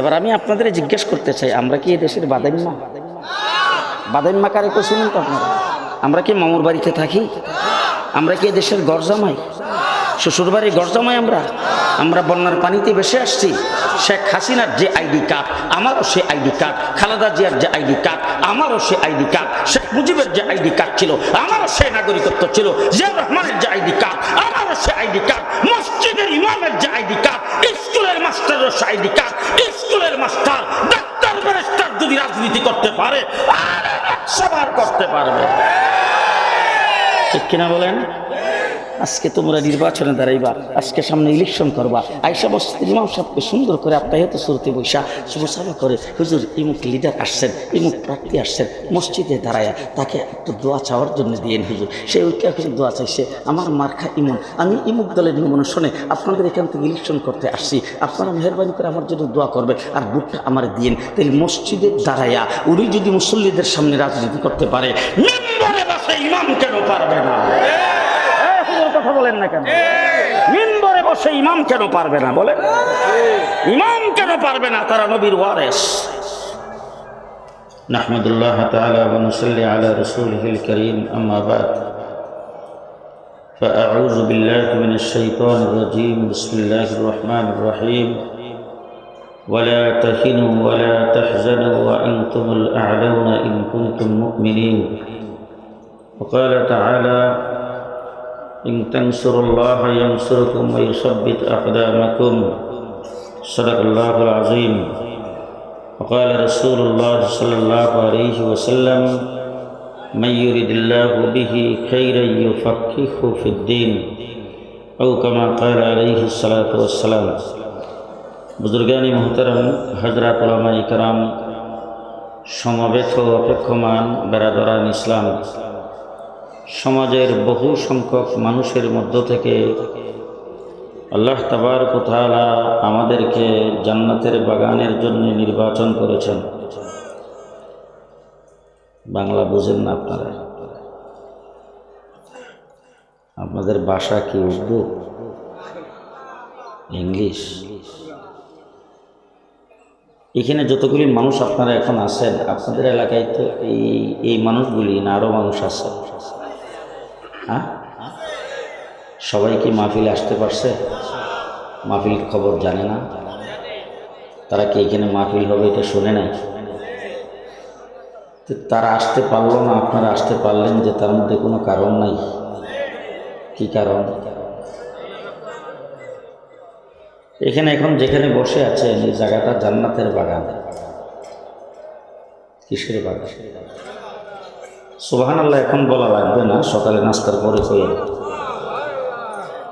এবার আমি আপনাদের জিজ্ঞেস করতে চাই, আমরা কি এই দেশের বাদাইম্মা? বাদাইম্মা কারে কইছিলেন তো আপনারা? আমরা কি মামুর বাড়িতে থাকি? আমরা কি এই দেশের গরজামাই, শ্বশুর বাড়ির গরজামাই? আমরা বন্যার পানিতে ভেসে আসছি। শেখ হাসিনার যে আইডি কার্ড, আমারও সে আইডি কার্ড। খালেদা জিয়ার যে আইডি কার্ড, আমারও সে আইডি কার্ড। শেখ মুজিবের যে আইডি কার্ড ছিল, আমারও সে নাগরিকত্ব ছিল। জিয়াউর রহমানের যে আইডি কার্ড, আমারও সে আইডি কার্ড। মসজিদের ইমামের যে আইডি কার্ড, স্কুলের মাস্টারেরও সে আইডি কার্ড। স্কুলের মাস্টার, ডাক্তার, ব্যারিস্টার যদি রাজনীতি করতে পারে, আর সবার করতে পারবে। ঠিক কিনা বলেন? আজকে তোমরা নির্বাচনে দাঁড়াইবা, আজকে সামনে ইলেকশন করবা, আইসা মসজিদের ইমাম সাহেবকে সুন্দর করে আপ্যায়িত সুরতে বৈশা শুভসভা করে, হুজুর ইমুক লিডার আসছেন, ইমুক প্রার্থী আসছেন, মসজিদে দাঁড়ায়া তাকে একটু দোয়া চাওয়ার জন্য দিয়েন হুজুর। সে ওইটা দোয়া চাইছে, আমার মার্কা ইমন, আমি ইমুক দলের নিমন্ত্রণে আপনাদের এখান থেকে ইলেকশন করতে আসছি, আপনারা মেহরবানি করে আমার জন্য দোয়া করবেন আর ভোটটা আমার দিয়েন। তাহলে মসজিদে দাঁড়ায়া উনি যদি মুসল্লিদের সামনে রাজনীতি করতে পারে, মেম্বারে বসে ইমাম কেন পারবে না? কথা বলেন না কেন? মিম্বরে বসে ইমাম কেন পারবে না? বলেন, ইমাম কেন পারবে না? তারা নবীর ওয়ারিস। নাহমাদুল্লাহ তাআলা ওয়া নুসাল্লি আলা রাসূলিহিল কারীম, আম্মা বাদ। فأعوذ بالله من الشيطان الرجيم. بسم الله الرحمن الرحيم. ولا تهنوا ولا تحزنوا وأنتم الأعلون إن كنتم مؤمنين. وقال تعالى: إن تنصروا الله ينصركم ويثبت أقدامكم. صدق الله العظيم. وقال رسول الله صلى الله عليه وسلم: من يرد الله به خيرا يفقهه في الدين أو كما قال عليه الصلاة والسلام. বুজুর্গানি মুহতারাম, হযরত উলামায়ে কেরাম, সমবেত অপেক্ষমান বেরাদরান ইসলাম, সমাজের বহু সংখ্যক মানুষের মধ্য থেকে আল্লাহ তাবারক ওয়া তাআলা আমাদেরকে জান্নাতের বাগানের জন্য নির্বাচন করেছেন। বাংলা বুঝেন না আপনারা? আপনাদের ভাষা কি উর্দু, ইংলিশ? এখানে যতগুলি মানুষ আপনারা এখন আছেন, আপনাদের এলাকায় তো এই মানুষগুলি না আরও মানুষ আছে? হ্যাঁ, সবাই কি মাহফিলে আসতে পারছে? মাহফিল খবর জানে না? তারা কি এখানে মাহফিল হবে এটা শুনে নাই? তারা আসতে পারলো না, আপনারা আসতে পারলেন যে তার মধ্যে কোনো কারণ নাই। কি কারণ? এখানে এখন যেখানে বসে আছেন এই জায়গাটা জান্নাতের বাগান। কিসের বাগান? সুবহানাল্লাহ এখন বলা লাগবে না, সকালে নাস্তার পরে কই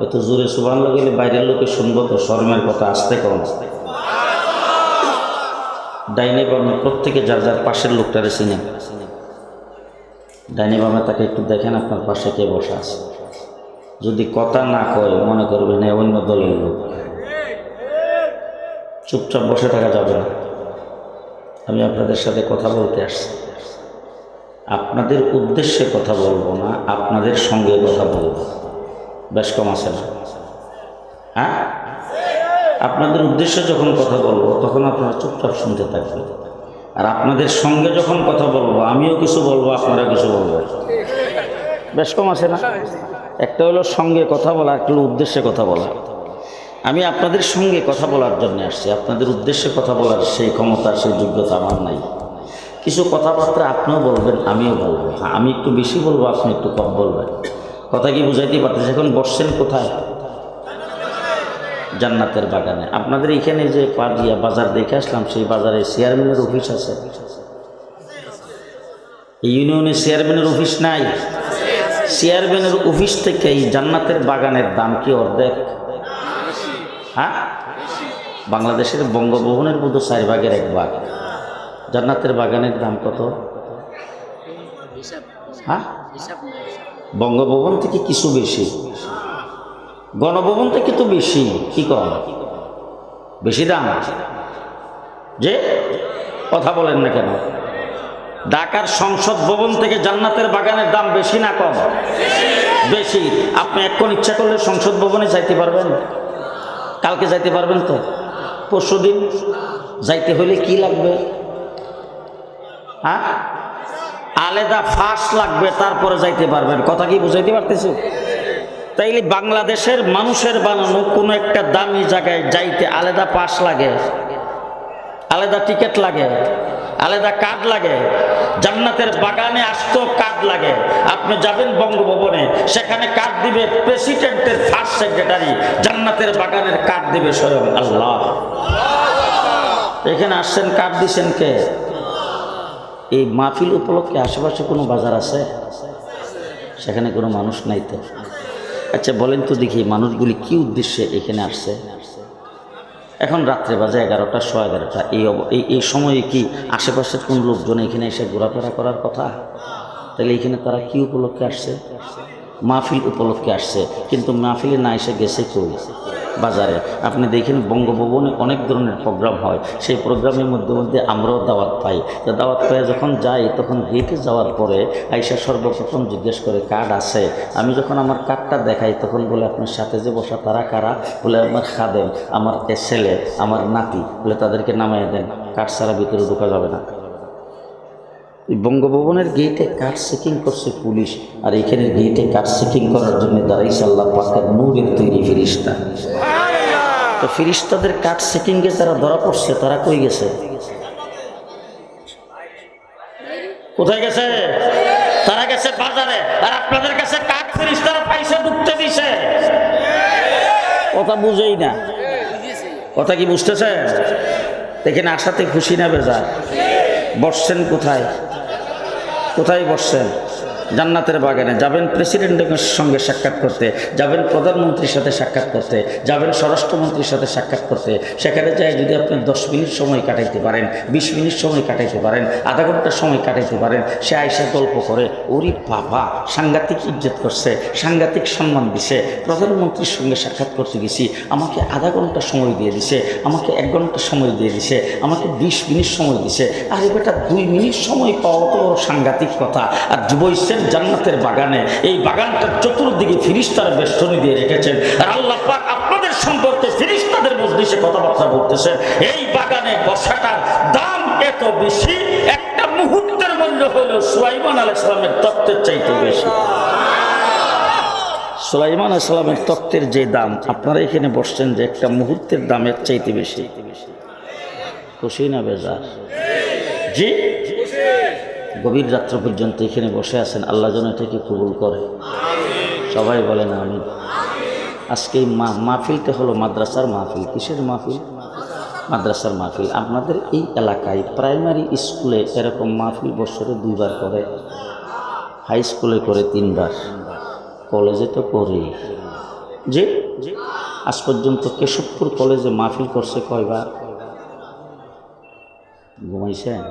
এত জোরে সুবহানাল্লাহ গেলে বাইরের লোকে শুনবো তো, শরমের কথা। আসতে কম। ডাইনে বামে প্রত্যেকে যার যার পাশের লোকটারে চিনেন। ডাইনে বামে তাকে একটু দেখেন আপনার পাশে কে বসে আছে। যদি কথা না কয় মনে করবেন অন্য দলের লোক। চুপচাপ বসে থাকা যাবে না। আমি আপনাদের সাথে কথা বলতে আসছি, আপনাদের উদ্দেশ্যে কথা বলবো না, আপনাদের সঙ্গে কথা বলবো। বেশ কম আছে না? হ্যাঁ, আপনাদের উদ্দেশ্যে যখন কথা বলবো তখন আপনারা চুপচাপ শুনতে থাকবেন। আর আপনাদের সঙ্গে যখন কথা বলবো আমিও কিছু বলবো, আপনারা কিছু বলবেন। বেশ কম আছে না? একটা হলো সঙ্গে কথা বলা, একটা হলো উদ্দেশ্যে কথা বলা। আমি আপনাদের সঙ্গে কথা বলার জন্য আসছি, আপনাদের উদ্দেশ্যে কথা বলার সেই ক্ষমতা, সেই যোগ্যতা আমার নাই। কিছু কথাবার্তা আপনিও বলবেন, আমিও বলবো। হ্যাঁ, আমি একটু বেশি বলবো, আপনি একটু কম বলবেন। কথা কি বুঝাইতে পারতেছে? এখন বসছেন কোথায়? জান্নাতের বাগানে। আপনাদের এখানে যে পাড়িয়া বাজার দেখে আসলাম, সেই বাজারে চেয়ারম্যানের অফিস আছে। এই ইউনিয়নে চেয়ারম্যানের অফিস নাই? চেয়ারম্যানের অফিস থেকে এই জান্নাতের বাগানের দাম কি অর্ধেক? হ্যাঁ, বাংলাদেশের বঙ্গভবনের মতো 4 ভাগের 1 ভাগ। জান্নাতের বাগানের দাম কত? হ্যাঁ, বঙ্গভবন থেকে কিছু বেশি, গণভবন থেকে তো বেশি। কি কম? বেশি দাম? যে কথা বলেন না কেন? ঢাকার সংসদ ভবন থেকে জান্নাতের বাগানের দাম বেশি না কম? বেশি। আপনি এখন ইচ্ছা করলে সংসদ ভবনে যাইতে পারবেন, কালকে যাইতে পারবেন তো? পরশুদিন যাইতে হলে কি লাগবে? হ্যাঁ, আলাদা ফাঁস লাগবে, তারপরে যাইতে পারবেন। কথা কি বুঝাইতে পারতেছি? তাইলে বাংলাদেশের মানুষের বানানো কোনো একটা দামি জায়গায় যাইতে আলাদা পাস লাগে, আলাদা টিকিট লাগে, আলাদা কার্ড লাগে। জান্নাতের বাগানে আসতেও কার্ড লাগে। আপনি যাবেন বঙ্গভবনে, সেখানে কার্ড দিবে প্রেসিডেন্টের ফার্স্ট সেক্রেটারি, জান্নাতের বাগানের কার্ড দিবে স্বয়ং আল্লাহ। এখানে আসছেন, কার্ড দিচ্ছেন কে? এই মাহফিল উপলক্ষে আশেপাশে কোনো বাজার আছে? সেখানে কোনো মানুষ নাই তো। আচ্ছা বলেন তো দেখি, মানুষগুলি কি উদ্দেশ্যে এখানে আসছে? এখন রাত্রে বাজে 11টা, 11:15। এই সময়ে কি আশেপাশের কোন লোকজন এখানে এসে ঘোরাফেরা করার কথা? তাহলে এখানে তারা কি উপলক্ষে আসছে? মাহফিল উপলক্ষে আসছে। কিন্তু মাহফিলে না এসে গেছে কই? বাজারে। আপনি দেখেন বঙ্গভবনে অনেক ধরনের প্রোগ্রাম হয়, সেই প্রোগ্রামের মধ্যে মধ্যে আমরাও দাওয়াত পাই। তো দাওয়াত পাই যখন যাই, তখন গেটে যাওয়ার পরে আইসা সর্বপ্রথম জিজ্ঞেস করে কার্ড আছে? আমি যখন আমার কার্ডটা দেখাই, তখন বলে আপনার সাথে যে বসা তারা কারা? বলে আমার খাদেম, আমার ছেলে, আমার নাতি। বলে তাদেরকে নামাই দেন, কার্ড ছাড়া ভিতরে ঢোকা যাবে না। বঙ্গভবনের গেটে কার্ড চেকিং করছে পুলিশ, আর এখানে গেটে কার্ড চেকিং করার জন্য দাঁড়াইছে আল্লাহ পাকের নূরের তৈরি ফেরেশতা। তো ফেরেশতাদের কার্ড চেকিংয়ে যারা ধরা পড়ছে, তারা কই গেছে? কোথায় গেছে? তারা গেছে বাজারে। আর আপনাদের কাছে কার্ড ফেরেশতারা পাইছে, ঢুকতে দিছে। কথা বুঝেই না। কথা কি বুঝতেছেন? এখানে আসাতে খুশি না বেজার? বসছেন কোথায়? কোথায় বসছেন? জান্নাতের বাগানে। যাবেন প্রেসিডেন্টের সঙ্গে সাক্ষাৎ করতে, যাবেন প্রধানমন্ত্রীর সাথে সাক্ষাৎ করতে, যাবেন স্বরাষ্ট্রমন্ত্রীর সাথে সাক্ষাৎ করতে। সেখানে যায় যদি আপনি 10 মিনিট সময় কাটাইতে পারেন, 20 মিনিট সময় কাটাইতে পারেন, আধা ঘন্টা সময় কাটাইতে পারেন, সে আইসা গল্প করে, ওরে বাবা সাংঘাতিক ইজ্জত করছে, সাংঘাতিক সম্মান দিছে, প্রধানমন্ত্রীর সঙ্গে সাক্ষাৎ করতে গেছি, আমাকে আধা ঘন্টা সময় দিয়ে দিছে, আমাকে 1 ঘন্টা সময় দিয়ে দিছে, আমাকে 20 মিনিট সময় দিছে। আরে বেটা 2 মিনিট সময় পাওয়া তো বড় সাংঘাতিক কথা। আর বইছেন জান্নাতের বাগানে, এই বাগানটার চতুর্দিকে ফেরেশতারা বেষ্টনী দিয়ে রেখেছেন। আর আল্লাহ পাক আপনাদের সম্পর্কে ফেরেশতাদের মজলিসে কথাবার্তা বলতেছেন। এই বাগানে বসাটার দাম এত বেশি, একটা মুহূর্তের মূল্য হলো সুলাইমান আলাইহিস সালামের তত্ত্বের চাইতে বেশি। সুলাইমান আলাইহিস সালামের তত্ত্বের যে দাম, আপনারা এখানে বসছেন যে একটা মুহূর্তের দামের চাইতে বেশি। খুশি না বেজার? জি, গভীর রাত্র পর্যন্ত এখানে বসে আছেন, আল্লাহ যেন এটাকে কবুল করে। সবাই বলেন আমিন। আজকে এই মাহফিলটা হলো মাদ্রাসার মাহফিল। কিসের মাহফিল? মাদ্রাসার মাহফিল। আপনাদের এই এলাকায় প্রাইমারি স্কুলে এরকম মাহফিল বছরে 2 বার করে, হাই স্কুলে করে 3 বার, কলেজে তো করেই। যে আজ পর্যন্ত কেশবপুর কলেজে মাহফিল করছে কয়বার? ঘুমাইছেন?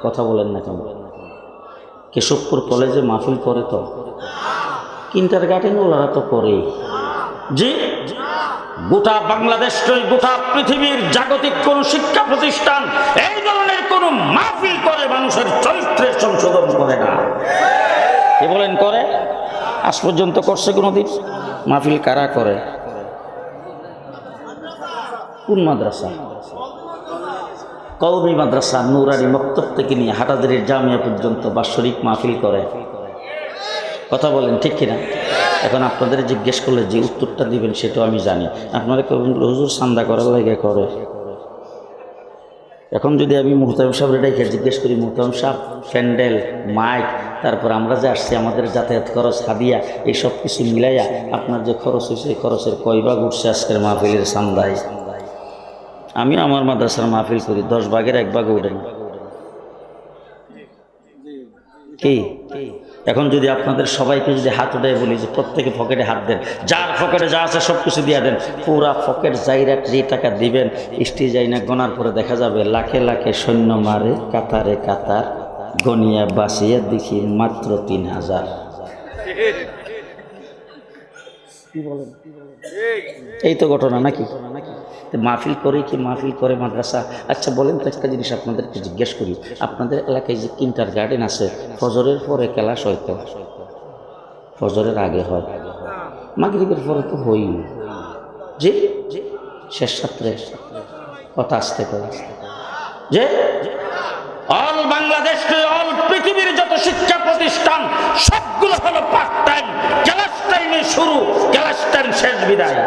কথা বলেন না কেন? কেশবপুর কলেজে মাহফিল করে তো, কিন্ডারগার্টেন ওরা তো করেই। জি, গোটা বাংলাদেশ, গোটা পৃথিবীর জাগতিক কোন শিক্ষা প্রতিষ্ঠান এই ধরনের কোন মাহফিল করে মানুষের চরিত্রের সংশোধন করে না। কি বলেন করে? আজ পর্যন্ত করছে কোনদিন? মাহফিল কারা করে? কোন মাদ্রাসা? কওমি মাদ্রাসা নুরানি মক্তব থেকে নিয়ে হাটাজারির জামিয়া পর্যন্ত বাৎসরিক মাহফিল করে। কথা বলেন ঠিক কিনা? এখন আপনাদের জিজ্ঞেস করলে যে উত্তরটা দিবেন সেটাও আমি জানি। আপনারা কবেন হুজুর চান্দা করার লাগে করে। এখন যদি আমি মুহতামিম সাহেবের রেখে জিজ্ঞেস করি, মুহতামিম সাহেব প্যান্ডেল, মাইক, তারপর আমরা যে আসছি আমাদের যাতায়াত খরচ, হাদিয়া, এই সব কিছু মিলাইয়া আপনার যে খরচ হয়েছে এই খরচের কয় ভাগ উঠছে আজকের মাহফিলের চান্দায়? আমি আমার মাদ্রাসার মাহফিল করি, 10 ভাগের 1 ভাগ উঠেন। কি এখন যদি আপনাদের সবাইকে যদি হাত উঠায় বলি যে প্রত্যেকে পকেটে হাত দেন, যার পকেটে যা আছে সব কিছু দিয়ে দেন, পুরা পকেট যাইরা যে টাকা দিবেন স্টেজ যাই না গনার পরে দেখা যাবে লাখে লাখে সৈন্য মারে কাতারে কাতার, গনিয়া বাসিয়া দেখি মাত্র 3000। কি বলেন? এই তো ঘটনা নাকি? মাহফিল করে কি মাহফিল করে মাদ্রাসা? আচ্ছা বলেন তো একটা জিনিস আপনাদেরকে জিজ্ঞেস করি, আপনাদের এলাকায় যে কিন্ডারগার্টেন আছে, ফজরের পরে ক্লাস হয়তো? ফজরের আগে হয়? মাগরিবের পরে তো হই। জি, শেষ রাত্রে কথা আসতে করে যে অল বাংলাদেশ, অল পৃথিবীর যত শিক্ষা প্রতিষ্ঠান সবগুলো হলো পার্ট টাইম। ক্লাস টাইমে শুরু, ক্লাস টাইম শেষ, বিদায়।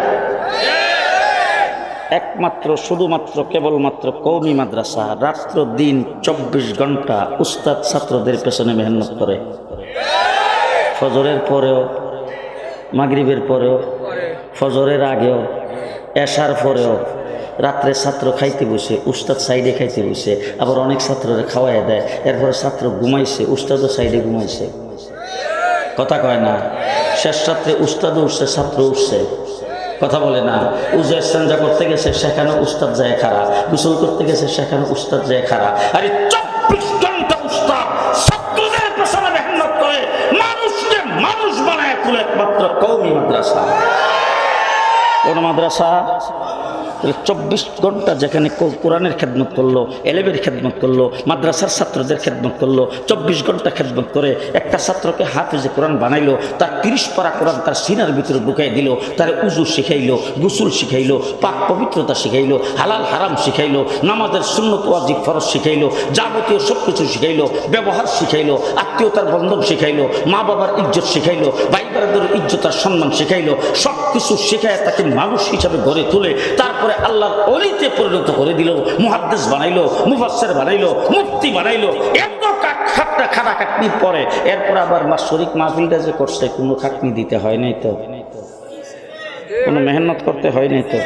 একমাত্র শুধুমাত্র কেবলমাত্র কওমি মাদ্রাসা রাত্র দিন 24 ঘন্টা উস্তাদ ছাত্রদের পেছনে মেহনত করে। ফজরের পরেও, মাগরিবের পরেও, ফজরের আগেও, এশার পরেও, রাত্রে ছাত্র খাইতে বসে, উস্তাদ সাইডে খাইতে বসে, আবার অনেক ছাত্ররা খাওয়াই দেয়। এরপরে ছাত্র ঘুমাইছে, উস্তাদও সাইডে ঘুমাইছে। কথা কয় না? শেষ রাত্রে উস্তাদও উঠছে, ছাত্র উঠছে। কথা বলে না? উজু ইস্তেঞ্জা করতে গেছে, সেখানে উস্তাদ যায় খাড়া। গোসল করতে গেছে, সেখানে উস্তাদ যায় খাড়া। আরে 24 ঘন্টা উস্তাদ ছাত্রদের পেছনে মেহনত করে মানুষকে মানুষ বানায় তুলে একমাত্র কওমি মাদ্রাসা। কোন মাদ্রাসা? 24 ঘন্টা যেখানে কোরআনের খেদমত করলো, এলেমের খেদমত করলো, মাদ্রাসার ছাত্রদের খেদমত করলো, 24 ঘন্টা খেদমত করে একটা ছাত্রকে হাফেজে কোরআন বানাইলো, তার 30 পারা কোরআন তার সিনার ভিতরে ঢুকাই দিল, তার উজু শিখাইলো, গোসল শিখাইলো, পাক পবিত্রতা শিখাইলো, হালাল হারাম শিখাইলো, নামাজের সুন্নত ওয়াজিব ফরজ শিখাইলো, যাবতীয় সব কিছু শিখাইলো, ব্যবহার শিখাইলো, আত্মীয়তার বন্ধন শিখাইলো, মা বাবার ইজ্জত শিখাইলো, ভাই বোনদের ইজ্জত আর সম্মান শিখাইলো। সব কিছু শিখায় তাকে মানুষ হিসাবে গড়ে তুলে তারপরে আল্লাহর ওলিতে পরিণত করে দিল, মুহাদ্দিস বানাইলো, মুফাসসির বানাইলো, মুফতি বানাইলো। এত খাটাখাটনির পরে এরপর আবার শরীক মাহফিলটা যে করছে, কোনো খাটনি দিতে হয় নাই তো, কোনো মেহনত করতে হয় নাই তো।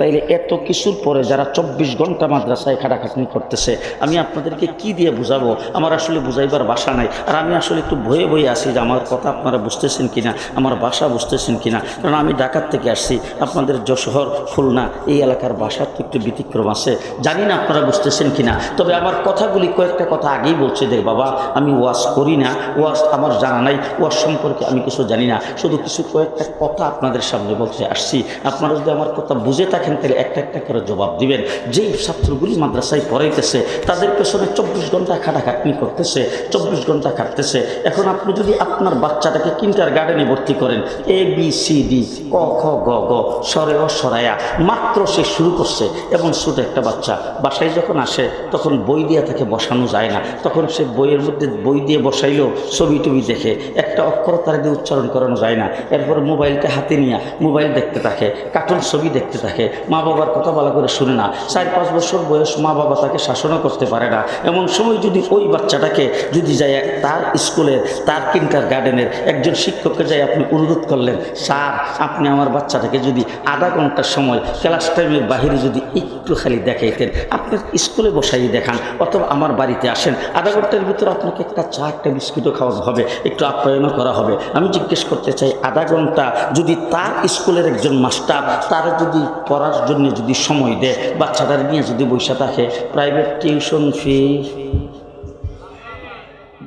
তাইলে এত কিছুর পরে যারা 24 ঘন্টা মাদ্রাসায় খাটাখাটনি করতেছে, আমি আপনাদেরকে কি দিয়ে বুঝাবো? আমার আসলে বুঝাইবার ভাষা নাই। আর আমি আসলে একটু ভয়ে ভয়ে আসি যে আমার কথা আপনারা বুঝতেছেন কিনা, আমার ভাষা বুঝতেছেন কিনা। কারণ আমি ঢাকার থেকে আসছি, আপনাদের যশোর, খুলনা এই এলাকার ভাষার তো একটু ব্যতিক্রম আছে। জানি না আপনারা বুঝতেছেন কিনা। তবে আমার কথাগুলি কয়েকটা কথা আগেই বলছে, দেখ বাবা, আমি ওয়াজ করি না, ওয়াজ আমার জানা নাই, ওয়াজ সম্পর্কে আমি কিছু জানি না, শুধু কিছু কয়েকটা কথা আপনাদের সামনে বলতে আসছি। আপনারা যদি আমার কথা বুঝে থাকেন তাহলে একটা একটা করে জবাব দিবেন। যেই ছাত্রগুলি মাদ্রাসায় পড়াইতেছে তাদের পেছনে 24 ঘন্টা খাটাখাটনি করতেছে, 24 ঘন্টা খাটতেছে। এখন আপনি যদি আপনার বাচ্চাটাকে কিন্ডার গার্ডেনে ভর্তি করেন, ABCD ক খ গ ঘ সরে অ সরায়া মাত্র সে শুরু করছে, এবং ছোট একটা বাচ্চা বাসায় যখন আসে তখন বই দিয়ে তাকে বসানো যায় না, তখন সে বইয়ের মধ্যে বই দিয়ে বসাইলেও ছবি টবি দেখে একটা অক্ষর তার দিয়ে উচ্চারণ করানো যায় না। এরপর মোবাইলটা হাতে নিয়ে মোবাইল দেখতে থাকে, কার্টুন ছবি দেখতে থাকে, মা বাবার কথা ভালো করে শুনে না। 4-5 বছর বয়স, মা বাবা তাকে শাসনও করতে পারে না। এমন সময় যদি ওই বাচ্চাটাকে যদি যায় তার স্কুলের, তার কিন্ডার গার্ডেনের একজন শিক্ষককে যাই আপনি অনুরোধ করলেন, স্যার আপনি আমার বাচ্চাটাকে যদি আধা ঘন্টার সময় ক্লাস টাইমের বাহিরে যদি একটু খালি দেখাইতেন, আপনার স্কুলে বসাই দেখান, অথবা আমার বাড়িতে আসেন, আধা ঘন্টার ভিতরে আপনাকে একটা চা, একটা বিস্কুটও খাওয়ানো হবে, একটু আপ্যায়নও করা হবে। আমি জিজ্ঞেস করতে চাই, আধা ঘন্টা যদি তার স্কুলের একজন মাস্টার তার যদি পড়ার জন্য যদি সময় দেয়, বাচ্চাটার নিয়ে যদি বসে থাকে, প্রাইভেট টিউশন ফি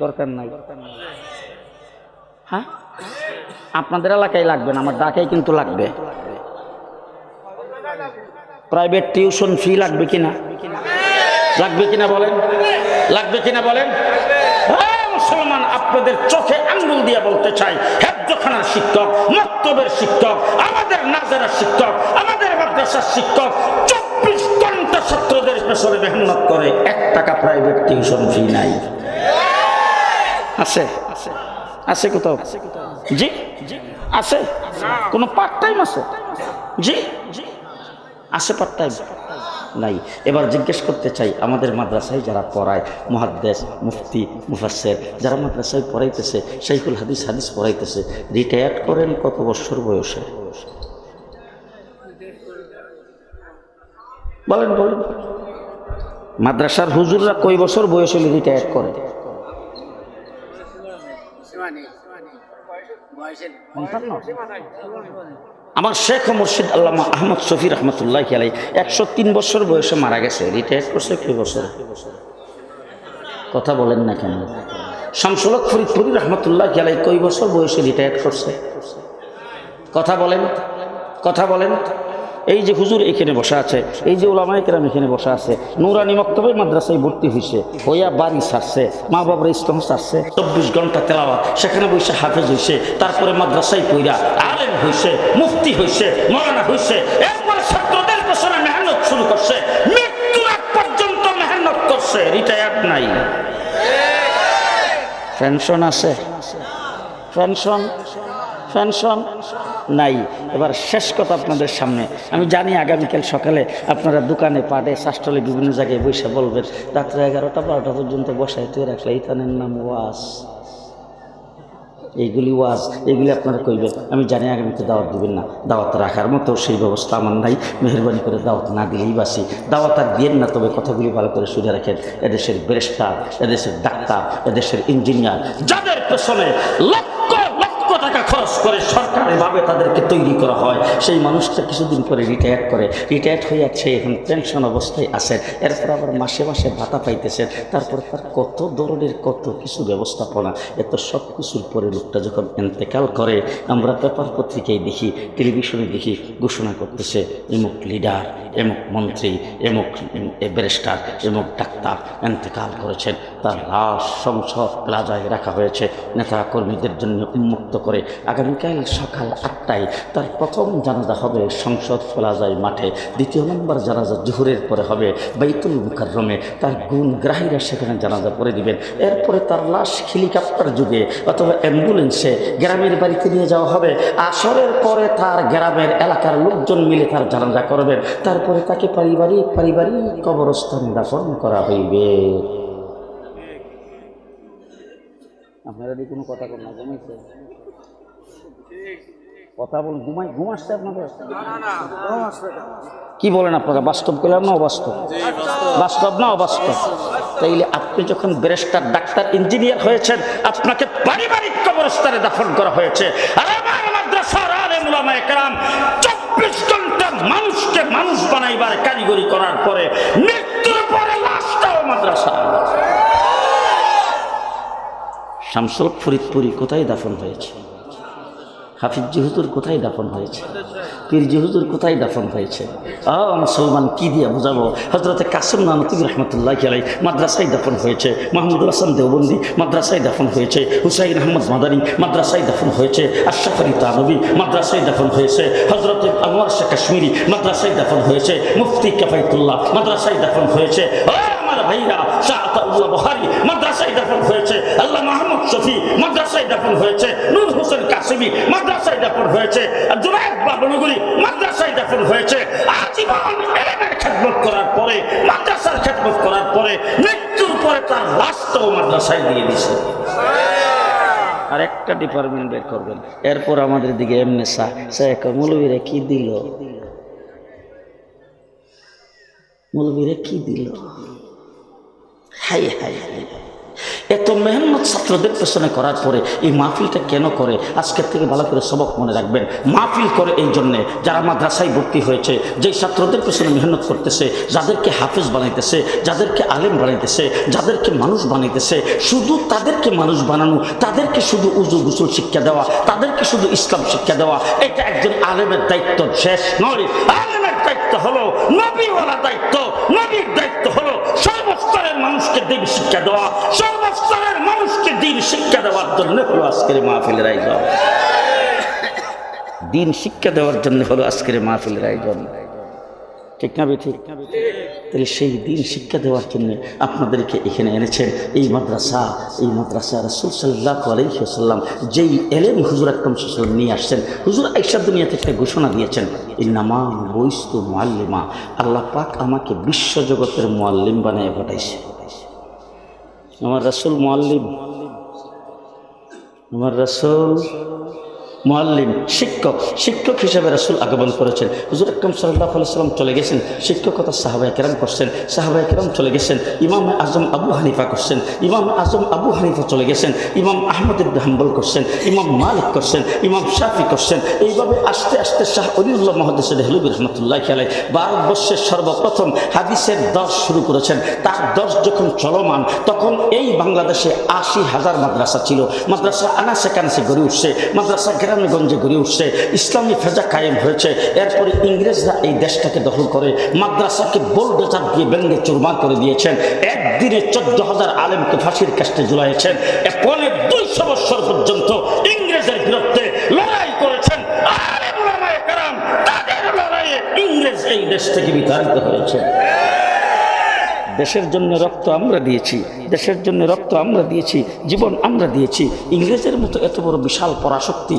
দরকার নাই? হ্যাঁ, আপনাদের এলাকায় লাগবে না, আমার ঢাকায় কিন্তু লাগবে। প্রাইভেট টিউশন ফি লাগবে কিনা? লাগবে কিনা বলেন? লাগবে কিনা বলেন? মুসলমান, আপনাদের চোখে আঙ্গুল দিয়ে বলতে চাই, হেফজখানার শিক্ষক, মক্তবের শিক্ষক, আমাদের নাজারার শিক্ষক, আমাদের মাদ্রাসার শিক্ষক 24 ঘন্টা ছাত্রদের পেছনে মেহনত করে, 1 টাকা প্রাইভেট টিউশন ফি নাই। আছে? আছে কোথাও? জি আছে? কোনো পার্ট টাইম আছে? জি আছে, পার্ট টাইম নাই। এবার জিজ্ঞেস করতে চাই, আমাদের মাদ্রাসায় যারা পড়ায়, মুহাদ্দিস, মুফতি, মুফাসসির যারা মাদ্রাসায় পড়াইতেছে, শাইখুল হাদিস হাদিস পড়াইতেছে, রিটায়ার্ড করেন কত বছর বয়সে? বলেন বলেন। মাদ্রাসার হুজুররা কয় বছর বয়স হলে রিটায়ার্ড করে? আমার শেখ মুর্শিদ আল্লামা আহমদ শফি রহমতুল্লাহ আলাইহি 103 বছর বয়সে মারা গেছে। রিটায়ার্ড করছে কয় বছর? কথা বলেন না কেন? শামসুল হক ফরিদপুরি রহমতুল্লাহ আলাইহি কয় বছর বয়সে রিটায়ার্ড করছে? কথা বলেন, কথা বলেন। এই যে হুজুর এখানে বসা আছে, এই যে উলামায়ে কেরাম এখানে বসা আছে, নুরানি মক্তবে মাদ্রাসায় ভর্তি হয়েছে, হইয়া বাড়ি ছাড়ছে, মা বাবার ইসলাম ছাড়ছে, 24 ঘন্টা তেলাওয়াত, সেখানে বসে হাফেজ হয়েছে, তারপরে মাদ্রাসায় পইরা আলেম হয়েছে, মুফতি হয়েছে, মৌলানা হয়েছে, এরপরে ছাত্রদের পেছনে মেহনত শুরু করছে, মৃত্যুর আগ পর্যন্ত মেহনত করছে, রিটায়ার্ড নাই। পেনশন আছে? পেনশন পেনশন নাই। এবার শেষ কথা আপনাদের সামনে, আমি জানি আগামীকাল সকালে আপনারা দোকানে পাটে শাস্টলে বিভিন্ন জায়গায় বসে বলবেন রাত্রে 11টা 12টা পর্যন্ত বসায় তুই রাখলে ইতানের নাম ওয়াজ, এইগুলি ওয়াজ, এইগুলি আপনারা কইবেন। আমি জানি আগামীতে দাওয়াত দিবেন না, দাওয়াত রাখার মতো সেই ব্যবস্থা আমার নাই। মেহরবানি করে দাওয়াত না দিলেই বাসি, দাওয়াত আর দিয়েন না, তবে কথাগুলি ভালো করে শুনে রাখেন। এদেশের ব্যারিস্টার, এদেশের ডাক্তার, এদেশের ইঞ্জিনিয়ার, যাদের পেছনে লক্ষ লক্ষ টাকা খরচ করে সরকারিভাবে তাদেরকে তৈরি করা হয়, সেই মানুষটা কিছুদিন পরে রিটায়ার্ড হয়ে যাচ্ছে, এখন পেনশন অবস্থায় আছেন, এরপর আবার মাসে মাসে ভাতা পাইতেছেন, তারপর তার কত ধরনের কত কিছু ব্যবস্থাপনা, এত সব কিছুর পরে লোকটা যখন ইন্তেকাল করে, আমরা পেপার পত্রিকায় দেখি, টেলিভিশনে দেখি, ঘোষণা করতেছে এমুক লিডার, এমুক মন্ত্রী, এমুক ব্যারিস্টার, এমুক ডাক্তার ইন্তেকাল করেছেন, তার লাশ সংসদ প্লাজায় রাখা হয়েছে নেতা কর্মীদের জন্য উন্মুক্ত করে। আগামীকাল সকাল 8টায় তার প্রথম জানাজা হবে সংসদ প্লাজায় মাঠে, দ্বিতীয় নম্বর জানাজা জোহরের পরে হবে বাইতুল মুকাররমে, তার গুণগ্রাহীরা সেখানে জানাজা পড়ে দিবেন। এরপরে তার লাশ হেলিকপ্টার যুগে অথবা অ্যাম্বুলেন্সে গ্রামের বাড়িতে নিয়ে যাওয়া হবে। আসরের পরে তার গ্রামের এলাকার লোকজন মিলে তার জানাজা করবেন, তারপরে তাকে পারিবারিক কবরস্থানে দাফন করা হইবে। আপনারা কি কোনো কথা বলেন না? ঘুমাইছে কথা বলুন, ঘুমাচ্ছে আপনাদের? কি বলেন আপনারা? বাস্তব করলাম না অবাস্তব? বাস্তব না অবাস্তব? তাইলে আপনি যখন ব্যারিস্টার, ডাক্তার, ইঞ্জিনিয়ার হয়েছেন, আপনাকে পারিবারিক কবরস্থানে দাফন করা হয়েছে। আর আমার মাদ্রাসার আলেম উলামায়ে কেরাম 24 ঘন্টা মানুষকে মানুষ বানাইবার কারিগরি করার পরে মৃত্যুর পরে লাশটাও মাদ্রাসা। শামসুল ফরিদপুরি কোথায় দাফন হয়েছে? হাফিজ হুজুর কোথায় দাফন হয়েছে? পীর হুজুর কোথায় দাফন হয়েছে? মুসলমান কি দিয়ে বোঝাবো? হযরতে কাসিম নানতুবি রহমতুল্লাহি আলাইহি মাদ্রাসায় দাফন হয়েছে, মাহমুদুল হাসান দেওবন্দি মাদ্রাসায় দাফন হয়েছে, হুসাইন আহমদ মাদানী মাদ্রাসায় দাফন হয়েছে, আশরাফ আলী থানভী মাদ্রাসায় দাফন হয়েছে, হযরতে আনোয়ার শাহ কাশ্মীরি মাদ্রাসায় দাফন হয়েছে, মুফতি কিফায়াতুল্লাহ মাদ্রাসায় দাফন হয়েছে, আমার ভাইরা শাহ আতাউল্লাহ বুখারী মাদ্রাসায় দাফন হয়েছে, আল্লাহ মাহমুদ শফি মাদ্রাসায় দাফন হয়েছে, নূর হোসেন কাসিমি মাদ্রাসায় দাফন হয়েছে, আর জুনায়েদ বাবনগরী মাদ্রাসায় দাফন হয়েছে। আজীবন ইলমের খেদমত করার পরে, মাদ্রাসার খেদমত করার পরে মৃত্যুর পরে তার লাশটাও মাদ্রাসায় দিয়ে দিছে। আর একটা ডিপার্টমেন্ট বের করবেন, এরপর আমাদের দিকে এমনি মৌলবীরা কি দিল, মৌলবীরা কি দিল, হাই হাই হাই। এত মেহনত ছাত্রদের পেছনে করার পরে এই মাহফিলটা কেন করে? আজকের থেকে ভালো করে সবক মনে রাখবেন। মাহফিল করে এই জন্যে যারা মাদ্রাসায় ভর্তি হয়েছে, যেই ছাত্রদের পেছনে মেহনত করতেছে, যাদেরকে হাফেজ বানাইতেছে, যাদেরকে আলেম বানাইতেছে, যাদেরকে মানুষ বানাইতেছে, শুধু তাদেরকে মানুষ বানানো, তাদেরকে শুধু উজু গোসল শিক্ষা দেওয়া, তাদেরকে শুধু ইসলাম শিক্ষা দেওয়া, এটা একজন আলেমের দায়িত্ব শেষ নয়। আলেমের দায়িত্ব হলো নবীওয়ালা দায়িত্ব, নবীর দায়িত্ব হলো সর্বস্তরের মানুষকে দিন শিক্ষা দেওয়া, সর্বস্তরের মানুষকে দিন শিক্ষা দেওয়ার জন্য হলো আজকের মাহফিলের আয়োজন। দিন শিক্ষা দেওয়ার জন্য হলো আজকের মাহফিলের আয়োজন, ঠিক না ঠিক? তাহলে সেই দিন শিক্ষা দেওয়ার জন্য আপনাদেরকে এখানে এনেছেন। এই মাদ্রাসা রাসূল সাল্লাল্লাহু আলাইহি ওয়াসাল্লাম যেই এলেম হুজুর আকরাম সাল্লাল্লাহু আলাইহি ওয়াসাল্লাম নিয়ে আসছেন, হুজুর আয়েশা দুনিয়া থেকে ঘোষণা দিয়েছেন, ইন্নামা বুইস্তু মুআল্লিমা, আল্লাহ পাক আমাকে বিশ্বজগতের মুআল্লিম বানিয়ে পাঠাইছে। আমার রাসূল মুআল্লিম, আমার রাসূল মুআল্লিম, শিক্ষক হিসেবে রাসূল আগমন করেছেন। হুজুর আকরাম সাল্লাল্লাহু আলাইহি ওয়াসাল্লাম চলে গেছেন, শিক্ষকতা সাহাবায়ে কেরাম করছেন, সাহাবায়ে কেরাম চলে গেছেন, ইমাম আজম আবু হানিফা করছেন, ইমাম আজম আবু হানিফা চলে গেছেন, ইমাম আহমদ ইবনে হাম্বল করছেন, ইমাম মালিক করছেন, ইমাম শাফি করছেন। এইভাবে আস্তে আস্তে শাহ ওলিউল্লাহ মুহাদ্দিস দেহলভী রাহমাতুল্লাহি আলাইহি ভারতবর্ষের সর্বপ্রথম হাদিসের দর্শ শুরু করেছেন। তার দর্শ যখন চলমান, তখন এই বাংলাদেশে 80,000 মাদ্রাসা ছিল। মাদ্রাসা আনাসে কানাসে গড়ে উঠছে, মাদ্রাসা গ্রামে-গঞ্জে গড়ে উঠছে, ইসলামী ফেজা কায়েম হয়েছে। এরপরে ইংরেজরা এই দেশটাকে দখল করে মাদ্রাসাকে বোলডোজার দিয়ে ভেঙে চুরমার করে দিয়েছেন। একদিনে 14,000 আলেমকে ফাঁসির কাস্টে ঝুলাইয়েছেন। পৌনে 200 বছর পর্যন্ত ইংরেজের বিরুদ্ধে লড়াই করেছেন আলেম উলামায়ে কেরাম। তাদের লড়াইয়ে ইংরেজ ইংরেজ এই দেশ থেকে বিতাড়িত হয়েছে। দেশের জন্য রক্ত আমরা দিয়েছি, দেশের জন্য রক্ত আমরা দিয়েছি, জীবন আমরা দিয়েছি। ইংরেজের মতো এত বড় বিশাল পরাশক্তি